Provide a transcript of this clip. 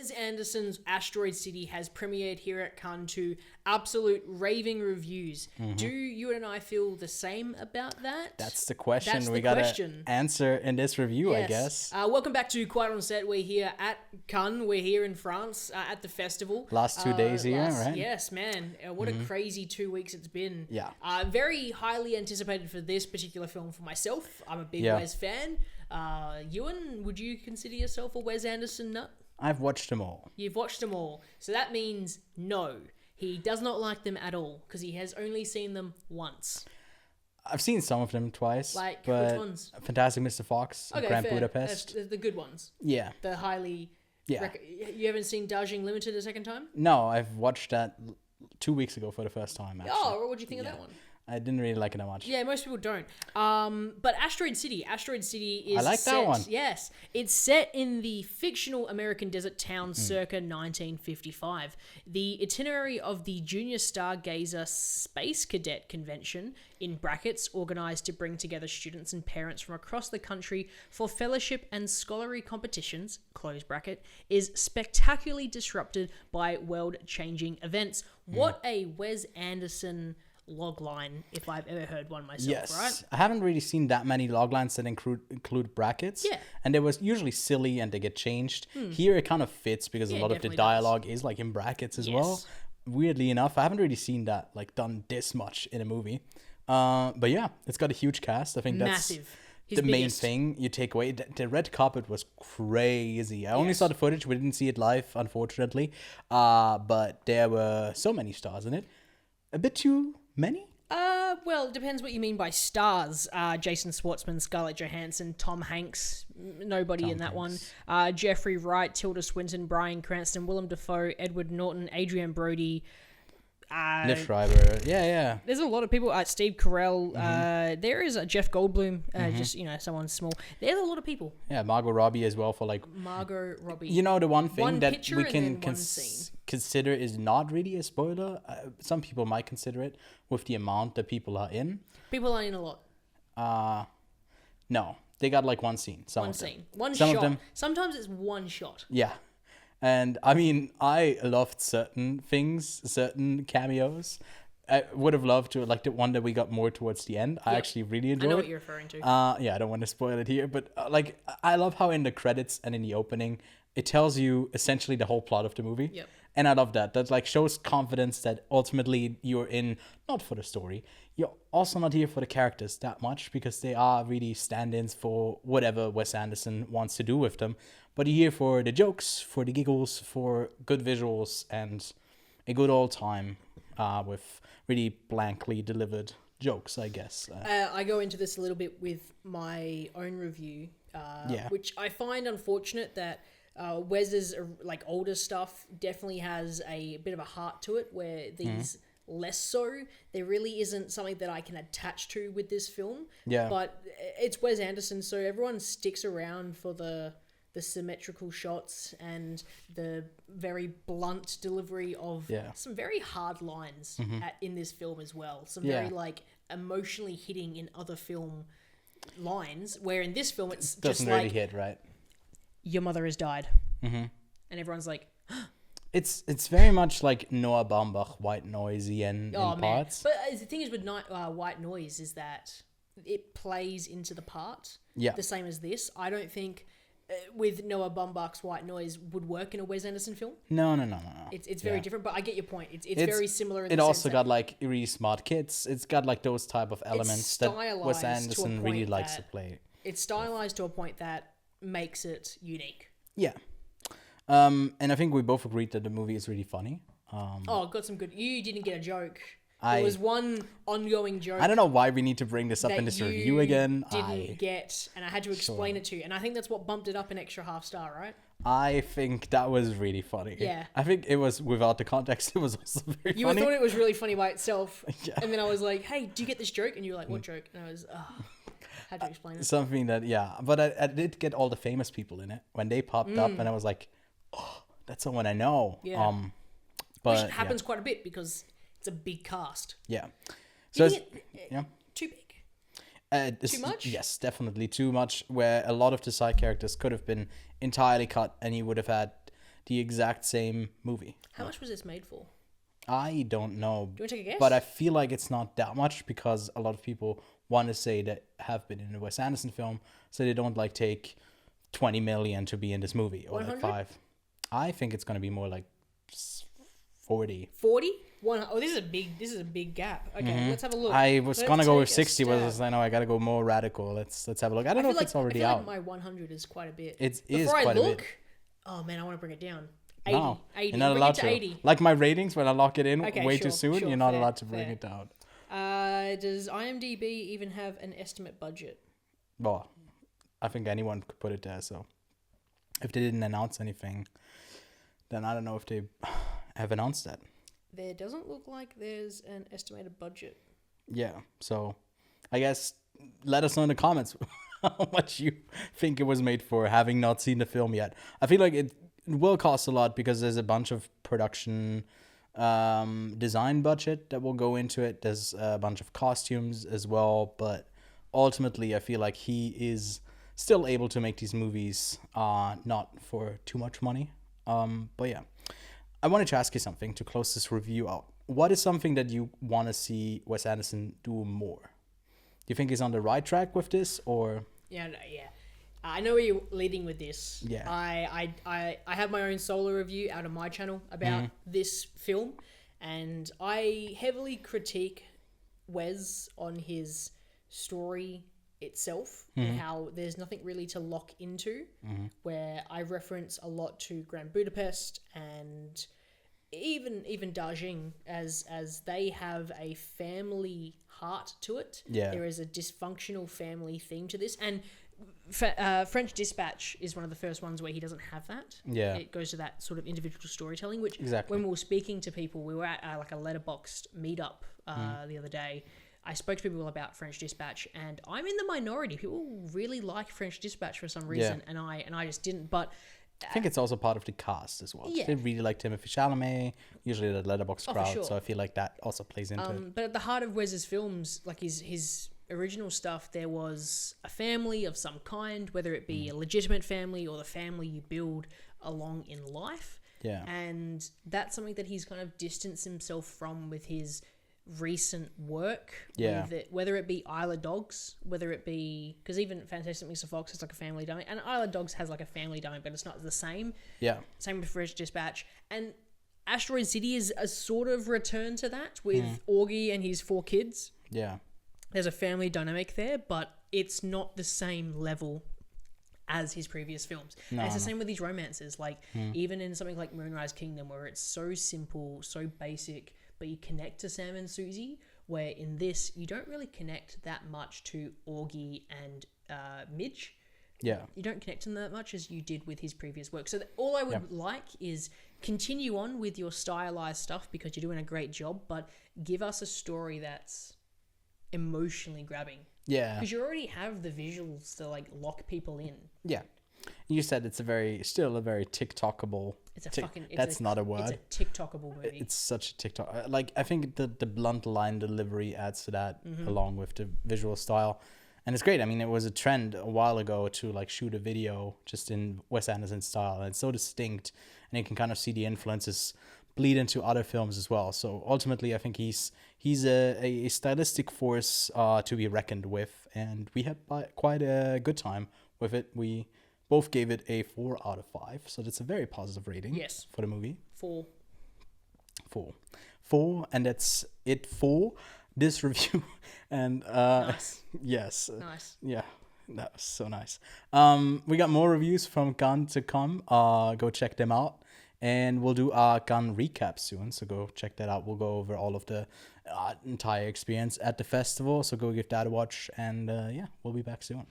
Wes Anderson's Asteroid City has premiered here at Cannes to absolute raving reviews. Do you and I feel the same about that? That's the question That's we the got to question. answer in this review, I Yes. guess. Welcome back to Quiet on Set. We're here at Cannes. We're here in France at the festival. Last 2 days here, right? Yes, man. What a crazy 2 weeks it's been. Yeah. Very highly anticipated for this particular film for myself. I'm a big Yeah. Wes fan. Ewan, would you consider yourself a Wes Anderson nut? I've watched them all. You've watched them all. So that means no. He does not like them at all because he has only seen them once. I've seen some of them twice. Like, but which ones? Fantastic Mr. Fox, Okay, Grand fair. Budapest. That's the good ones. Yeah. The highly... Yeah. You haven't seen Darjeeling Limited a second time? No, I've watched that 2 weeks ago for the first time, actually. Oh, what do you think of that one? I didn't really like it that much. Yeah, most people don't. But Asteroid City is I like set, that one. Yes. It's set in the fictional American desert town circa 1955. The itinerary of the Junior Stargazer Space Cadet Convention, in brackets, organised to bring together students and parents from across the country for fellowship and scholarly competitions, close bracket, is spectacularly disrupted by world-changing events. What a Wes Anderson logline, if I've ever heard one myself, Yes. right? I haven't really seen that many loglines that include brackets. Yeah. And they was usually silly and they get changed. Here it kind of fits because Yeah, a it lot of the definitely dialogue is like in brackets as well. Yes. Weirdly enough, I haven't really seen that like done this much in a movie. But yeah, it's got a huge cast. I think that's Massive. His the main biggest. thing you take away. The red carpet was crazy. I only Yes. saw the footage. We didn't see it live, unfortunately. But there were so many stars in it. A bit too many? Well, it depends what you mean by stars. Jason Schwartzman, Scarlett Johannson, Tom Hanks, nobody in that Hanks. one. Jeffrey Wright, Tilda Swinton, Bryan Cranston, Willem Dafoe, Edward Norton, Adrian Brody. Liv Schreiber. Yeah. There's a lot of people. Steve Carell. Mm-hmm. There is a Jeff Goldblum. Just someone small. There's a lot of people. Yeah, Margot Robbie as well for like... Margot Robbie. You know, the one thing One that picture we and can then one scene. consider is not really a spoiler. Some people might consider it with the amount that people are in. People are in a lot. No, they got like one scene. Some One of them. scene. One Some shot. of them, Sometimes it's one shot. yeah. And I mean, I loved certain things, certain cameos. I would have loved to, like the one that we got more towards the end. I Yep. actually really I enjoyed. know what you're referring to. Yeah, I don't want to spoil it here, but like I love how in the credits and in the opening it tells you essentially the whole plot of the movie. Yep. And I love that. That like shows confidence that ultimately you're in not for the story. You're also not here for the characters that much because they are really stand-ins for whatever Wes Anderson wants to do with them. But you're here for the jokes, for the giggles, for good visuals, and a good old time with really blankly delivered jokes, I guess. I go into this a little bit with my own review, Yeah. which I find unfortunate that Wes's like older stuff definitely has a bit of a heart to it, where these less so. There really isn't something that I can attach to with this film. Yeah. But it's Wes Anderson, so everyone sticks around for the symmetrical shots and the very blunt delivery of Yeah. some very hard lines in this film as well. Some Yeah. very like emotionally hitting in other film lines, where in this film it's just Doesn't really like hit, right? your mother has died, and everyone's like, It's very much like Noah Baumbach, white noisy in oh man. parts. But the thing is with White Noise is that it plays into the part Yeah. the same as this. I don't think with Noah Baumbach's White Noise would work in a Wes Anderson film. No. It's very different, but I get your point. It's It's- very similar. In It the also sense got like really smart kids. It's got like those type of elements that stylized Wes to a Anderson really point likes to that- play. it's stylized to a point that makes it unique. Yeah. And I think we both agreed that the movie is really funny. Oh, got some good. You didn't get a joke. I- There was one ongoing joke. I don't know why we need to bring this up that in this you review again. Didn't get, and I had to explain it to you, and I think that's what bumped it up an extra half star, right? I think that was really funny. Yeah. I think it was without the context. It was also very You funny. thought it was really funny by itself, Yeah. and then I was like, "Hey, do you get this joke?" And you were like, "What joke?" And I was, had to explain it. Something that, yeah. But I did get all the famous people in it when they popped up, and I was like, oh, that's someone I know. Yeah. But Which happens quite a bit because it's a big cast. Yeah. Do So you it's, think yeah. too big? Too much? Yes, definitely too much. Where a lot of the side characters could have been entirely cut, and you would have had the exact same movie. How much was this made for? I don't know. Do you want to take a guess? But I feel like it's not that much because a lot of people want to say that have been in a Wes Anderson film, so they don't like take 20 million to be in this movie or 100? like 5. I think it's going to be more like 40. 40? Oh, this is a big gap. Okay, let's have a look. I was Let's going to go with take a 60, but stab. I know I got to go more radical. Let's have a look. I don't know if it's already I feel out. like my 100 is quite a bit. It is Before quite I a look, bit. oh man, I want to bring it down. 80. No, 80. you're not Bring allowed it to. 80. Like my ratings, when I lock it in Okay, way sure, too soon, sure, you're not fair, allowed to bring fair. it down. Does IMDb even have an estimate budget? Well, I think anyone could put it there. So if they didn't announce anything, then I don't know if they have announced that. There doesn't look like there's an estimated budget. Yeah. So I guess let us know in the comments how much you think it was made for, having not seen the film yet. I feel like it will cost a lot because there's a bunch of production design budget that will go into it. There's a bunch of costumes as well, but ultimately I feel like he is still able to make these movies not for too much money. But yeah, I wanted to ask you something to close this review out. What is something that you want to see Wes Anderson do more? Do you think he's on the right track with this, or? Yeah. I know where you're leading with this. Yeah. I have my own solo review out on my channel about this film, and I heavily critique Wes on his story itself and how there's nothing really to lock into, where I reference a lot to Grand Budapest and even Darjeeling as they have a family heart to it. Yeah. There is a dysfunctional family theme to this, and French Dispatch is one of the first ones where he doesn't have that. Yeah. It goes to that sort of individual storytelling, which Exactly. when we were speaking to people, we were at like a letterboxed meetup the other day. I spoke to people about French Dispatch, and I'm in the minority. People really like French Dispatch for some reason, and I just didn't. But I think it's also part of the cast as well. Yeah. They really like Timothée Chalamet, usually the Letterboxd for crowd. sure. So I feel like that also plays into it. But at the heart of Wes's films, like his original stuff, there was a family of some kind, whether it be a legitimate family or the family you build along in life. Yeah. And that's something that he's kind of distanced himself from with his recent work. Yeah. With it, whether it be Isle of Dogs, whether it be, because even Fantastic Mr. Fox has like a family dynamic, and Isle of Dogs has like a family dynamic, but it's not the same. Yeah. Same with French Dispatch. And Asteroid City is a sort of return to that with Augie and his 4 kids. Yeah. There's a family dynamic there, but it's not the same level as his previous films. And it's the same with these romances. Like even in something like Moonrise Kingdom, where it's so simple, so basic, but you connect to Sam and Susie, where in this you don't really connect that much to Augie and Midge. Yeah. You don't connect to them that much as you did with his previous work. So all I would like is continue on with your stylized stuff because you're doing a great job, but give us a story that's emotionally grabbing. Yeah. Because you already have the visuals to like lock people in. Yeah. You said it's still a very TikTokable. That's not a word. It's a TikTokable movie. It's such a TikTok. Like I think the blunt line delivery adds to that, along with the visual style, and it's great. I mean, it was a trend a while ago to like shoot a video just in Wes Anderson style, and it's so distinct, and you can kind of see the influences bleed into other films as well. So ultimately, I think he's a stylistic force to be reckoned with, and we had quite a good time with it. We both gave it a 4 out of 5, so that's a very positive rating. Yes. For the movie. 4. 4, and that's it for this review. And Nice. yes, Nice. yeah, that was so nice. We got more reviews from Gun to come. Go check them out, and we'll do our Gun recap soon. So go check that out. We'll go over all of the entire experience at the festival. So go give that a watch, and yeah, we'll be back soon.